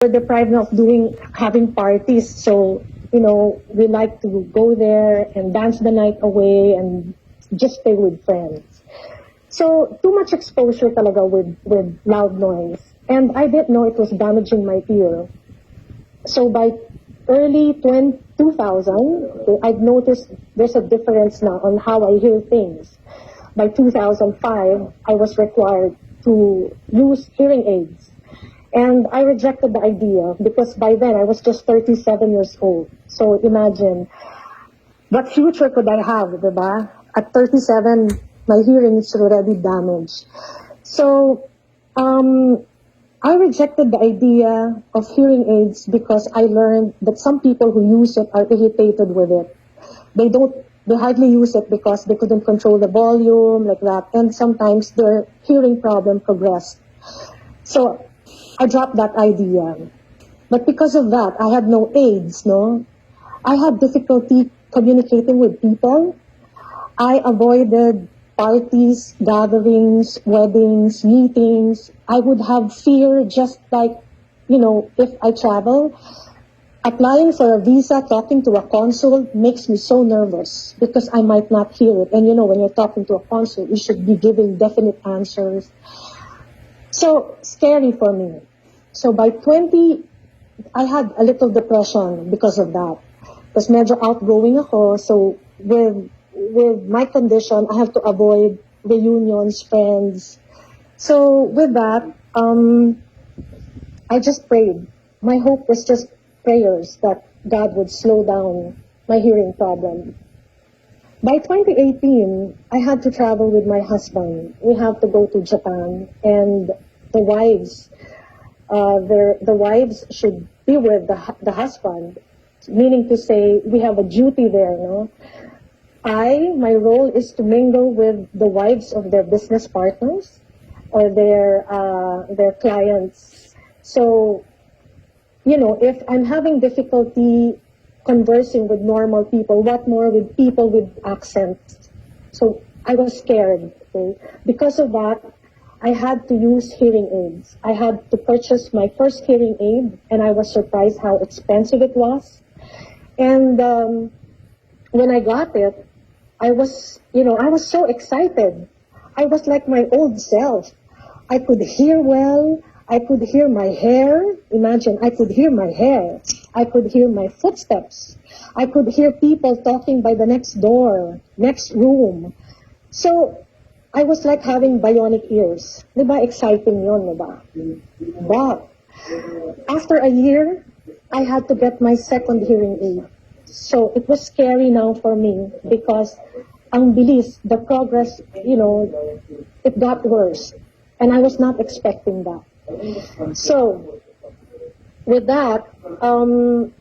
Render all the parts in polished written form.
we're deprived of having parties. So, we like to go there and dance the night away and just stay with friends. So, too much exposure talaga with loud noise. And I didn't know it was damaging my ear. So by early 2000, I've noticed there's a difference now on how I hear things. By 2005, I was required to use hearing aids. And I rejected the idea because by then I was just 37 years old. So imagine, what future could I have, diba? At 37, my hearing is already damaged. So, I rejected the idea of hearing aids because I learned that some people who use it are irritated with it. They hardly use it because they couldn't control the volume like that, and sometimes their hearing problem progressed. So I dropped that idea. But because of that, I had no aids, no? I had difficulty communicating with people. I avoided parties, gatherings, weddings, meetings. I would have fear just like, if I travel. Applying for a visa, talking to a consul makes me so nervous because I might not hear it. And when you're talking to a consul, you should be giving definite answers. So scary for me. So by 20, I had a little depression because of that. Because medyo outgoing ako, so with my condition, I have to avoid reunions, friends. So with that, I just prayed. My hope was just prayers that God would slow down my hearing problem. By 2018, I had to travel with my husband. We have to go to Japan, and the wives should be with the husband, meaning to say we have a duty there, no? My role is to mingle with the wives of their business partners or their clients. So, if I'm having difficulty conversing with normal people, what more with people with accents? So I was scared. Okay? Because of that, I had to use hearing aids. I had to purchase my first hearing aid, and I was surprised how expensive it was. And when I got it, I was so excited. I was like my old self. I could hear well. I could hear my hair. Imagine, I could hear my hair. I could hear my footsteps. I could hear people talking by the next door, next room. So, I was like having bionic ears. Diba exciting yun, diba? But, after a year, I had to get my second hearing aid. So, it was scary now for me because ang bilis, the progress, it got worse. And I was not expecting that. So, with that, wearing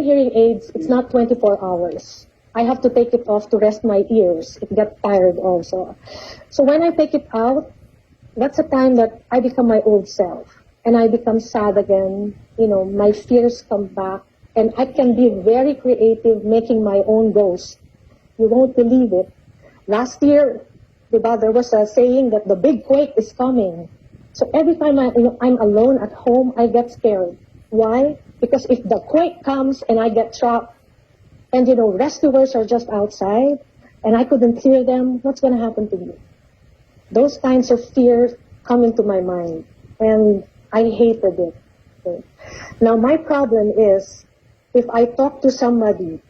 hearing aids, it's not 24 hours. I have to take it off to rest my ears. It gets tired also. So when I take it out, that's a time that I become my old self. And I become sad again. My fears come back. And I can be very creative making my own ghost. You won't believe it. Last year, there was a saying that the big quake is coming. So every time I'm alone at home, I get scared. Why? Because if the quake comes and I get trapped, and rescuers are just outside, and I couldn't hear them, what's going to happen to me? Those kinds of fears come into my mind, and I hated it. Okay. Now my problem is, if I talk to somebody,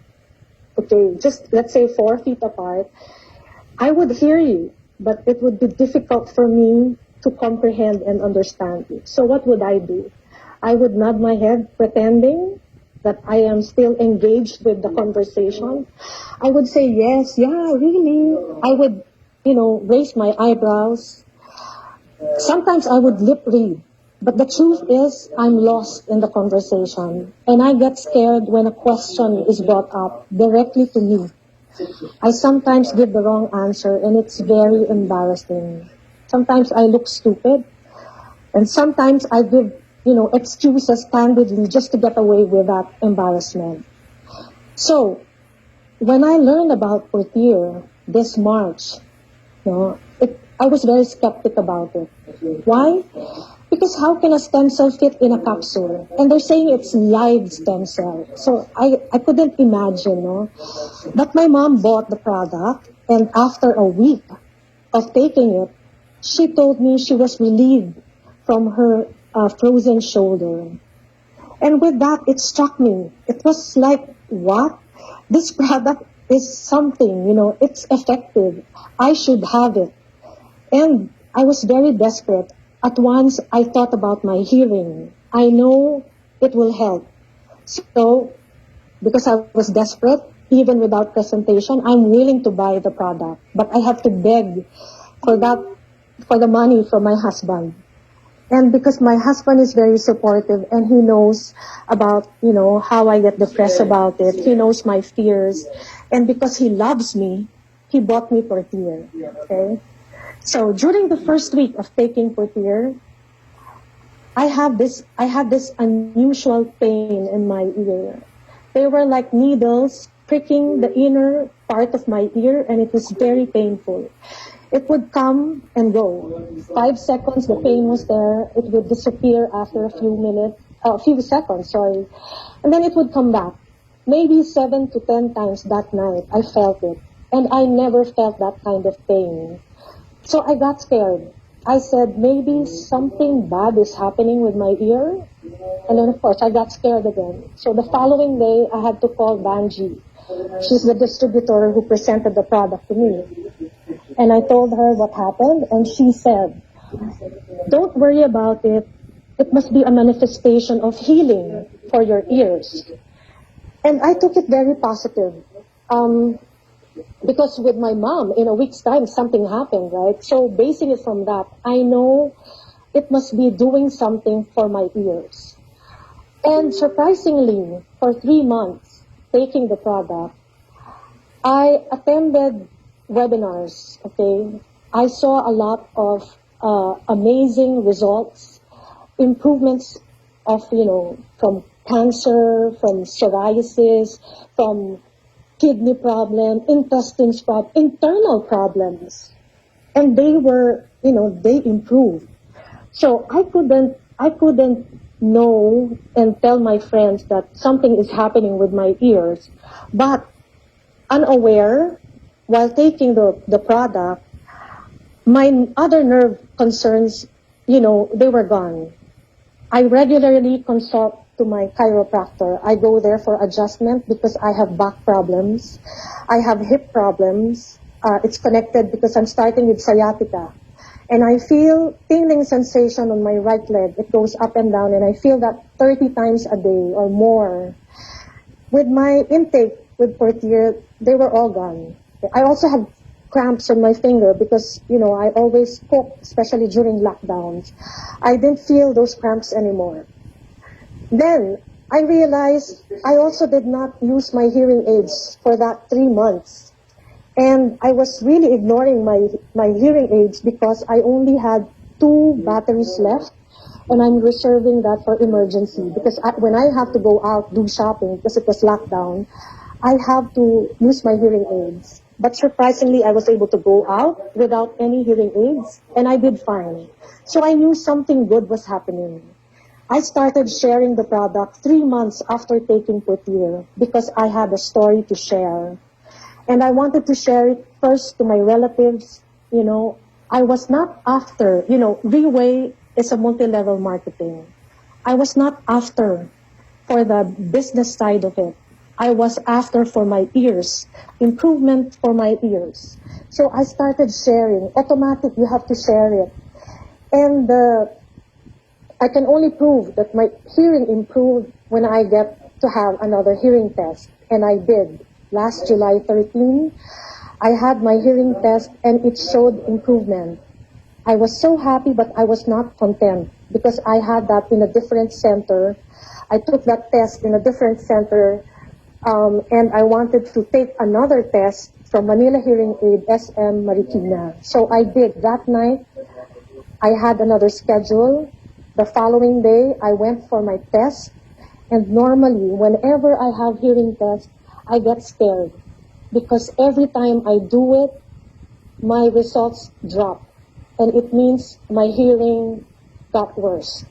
okay, just let's say 4 feet apart, I would hear you, but it would be difficult for me to comprehend and understand you. So what would I do? I would nod my head pretending that I am still engaged with the conversation. I would say, yes, yeah, really. I would, raise my eyebrows. Sometimes I would lip read. But the truth is, I'm lost in the conversation. And I get scared when a question is brought up directly to me. I sometimes give the wrong answer, and it's very embarrassing. Sometimes I look stupid. And sometimes I give excuses candidly just to get away with that embarrassment. So, when I learned about Purtier this March, I was very skeptic about it. Why? Because how can a stem cell fit in a capsule? And they're saying it's live stem cell. So I couldn't imagine, no? But my mom bought the product, and after a week of taking it, she told me she was relieved from her frozen shoulder. And with that, it struck me. It was like, what? This product is something, it's effective. I should have it. And I was very desperate. At once, I thought about my hearing. I know it will help. So, because I was desperate, even without presentation, I'm willing to buy the product. But I have to beg for the money from my husband. And because my husband is very supportive and he knows about, how I get depressed about it. He knows my fears. And because he loves me, he bought me Purtier. Okay? So during the first week of taking Purtier, I had this unusual pain in my ear. They were like needles pricking the inner part of my ear, and it was very painful. It would come and go. 5 seconds, the pain was there. It would disappear after a few seconds, sorry. And then it would come back. Maybe 7 to 10 times that night, I felt it. And I never felt that kind of pain. So I got scared. I said, maybe something bad is happening with my ear. And then, of course, I got scared again. So the following day, I had to call Banji. She's the distributor who presented the product to me. And I told her what happened, and she said, don't worry about it. It must be a manifestation of healing for your ears. And I took it very positive. Because with my mom, in a week's time, something happened, right? So basing it from that, I know it must be doing something for my ears. And surprisingly, for 3 months, taking the product, I attended webinars, okay? I saw a lot of amazing results, improvements of, from cancer, from psoriasis, from kidney problem, intestines problem, internal problems. And they were, they improved. So I couldn't know and tell my friends that something is happening with my ears. But unaware, while taking the product, my other nerve concerns, they were gone. I regularly consult to my chiropractor. I go there for adjustment because I have back problems. I have hip problems. It's connected because I'm starting with sciatica. And I feel tingling sensation on my right leg. It goes up and down, and I feel that 30 times a day or more. With my intake with Purtier, they were all gone. I also have cramps on my finger because, I always cook, especially during lockdowns. I didn't feel those cramps anymore. Then I realized I also did not use my hearing aids for that 3 months. And I was really ignoring my hearing aids because I only had 2 batteries left. And I'm reserving that for emergency because when I have to go out, do shopping, because it was lockdown, I have to use my hearing aids. But surprisingly, I was able to go out without any hearing aids, and I did fine. So I knew something good was happening. I started sharing the product 3 months after taking Purtier because I had a story to share. And I wanted to share it first to my relatives. I was not after, Riway is a multi-level marketing. I was not after for the business side of it. I was after for my ears, improvement for my ears. So I started sharing. Automatic, you have to share it. And I can only prove that my hearing improved when I get to have another hearing test. And I did. Last July 13, I had my hearing test and it showed improvement. I was so happy, but I was not content because I had that in a different center. I took that test in a different center, and I wanted to take another test from Manila Hearing Aid, SM Marikina. So I did. That night, I had another schedule. The following day, I went for my test. And normally, whenever I have hearing test, I get scared because every time I do it, my results drop. And it means my hearing got worse.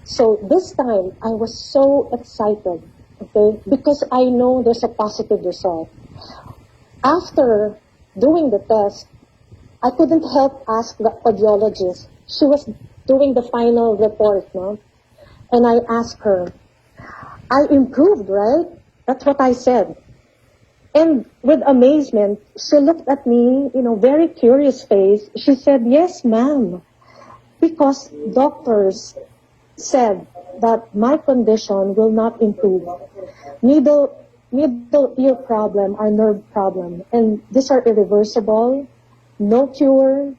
So this time, I was so excited, okay, because I know there's a positive result. After doing the test, I couldn't help ask the audiologist. She was doing the final report, no? And I asked her, I improved, right? That's what I said. And with amazement, she looked at me, very curious face. She said, yes, ma'am, because doctors said that my condition will not improve. Middle ear problem are nerve problem, and these are irreversible, no cure.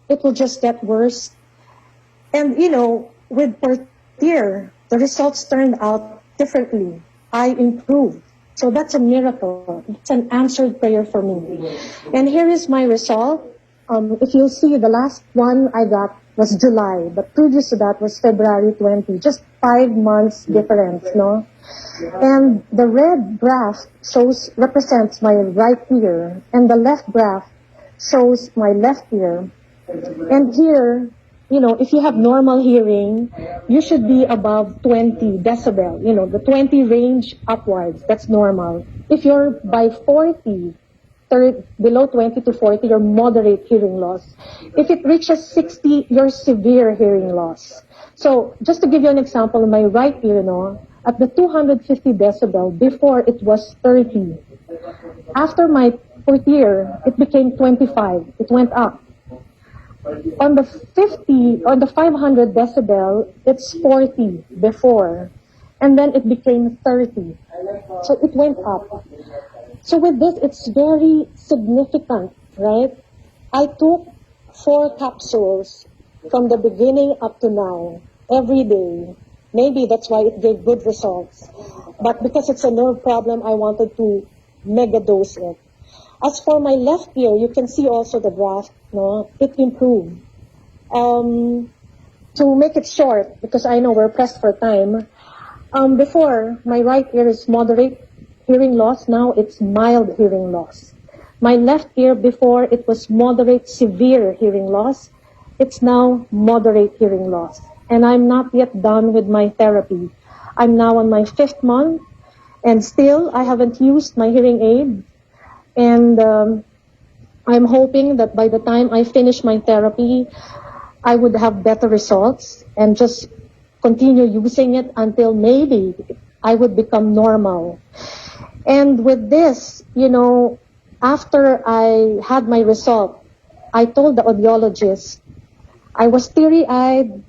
It will just get worse. And with Purtier, the results turned out differently. I improved. So that's a miracle. It's an answered prayer for me. And here is my result. If you'll see, the last one I got was July, but previous to that was February 20. Just 5 months difference, no? And the red graph represents my right ear, and the left graph shows my left ear. And here, if you have normal hearing, you should be above 20 decibel, the 20 range upwards, that's normal. If you're by 40, below 20 to 40, you're moderate hearing loss. If it reaches 60, you're severe hearing loss. So just to give you an example, my right ear, at the 250 decibel, before it was 30. After my Purtier, it became 25. It went up. On the 500 decibel, it's 40 before. And then it became 30. So it went up. So with this, it's very significant, right? I took 4 capsules from the beginning up to now, every day. Maybe that's why it gave good results. But because it's a nerve problem, I wanted to mega dose it. As for my left ear, you can see also the graph, it improved. To make it short, because I know we're pressed for time, before, my right ear is moderate hearing loss, now it's mild hearing loss. My left ear, before, it was moderate severe hearing loss, it's now moderate hearing loss. And I'm not yet done with my therapy. I'm now on my 5th month, and still I haven't used my hearing aid. And I'm hoping that by the time I finish my therapy, I would have better results and just continue using it until maybe I would become normal. And with this, after I had my result, I told the audiologist, I was teary-eyed.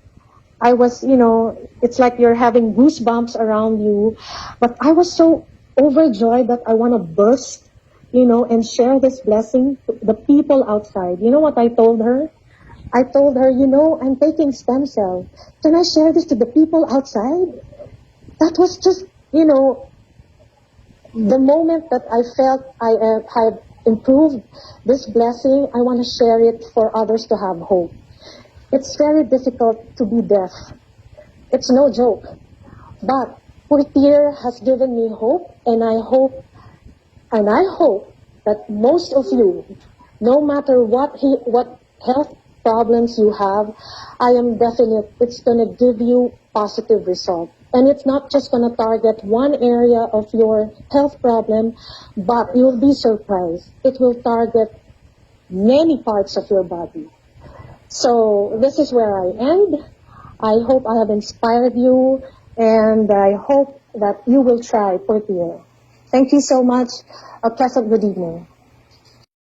I was, it's like you're having goosebumps around you. But I was so overjoyed that I want to burst, and share this blessing to the people outside. You know what I told her? I told her, I'm taking stem cell. Can I share this to the people outside? That was just, the moment that I felt I had improved this blessing, I want to share it for others to have hope. It's very difficult to be deaf. It's no joke. But Purtier has given me hope, and I hope that most of you, no matter what health problems you have, I am definite it's going to give you positive result. And it's not just going to target one area of your health problem, but you'll be surprised. It will target many parts of your body. So this is where I end. I hope I have inspired you, and I hope that you will try Purtier. Thank you so much. A pleasant good evening.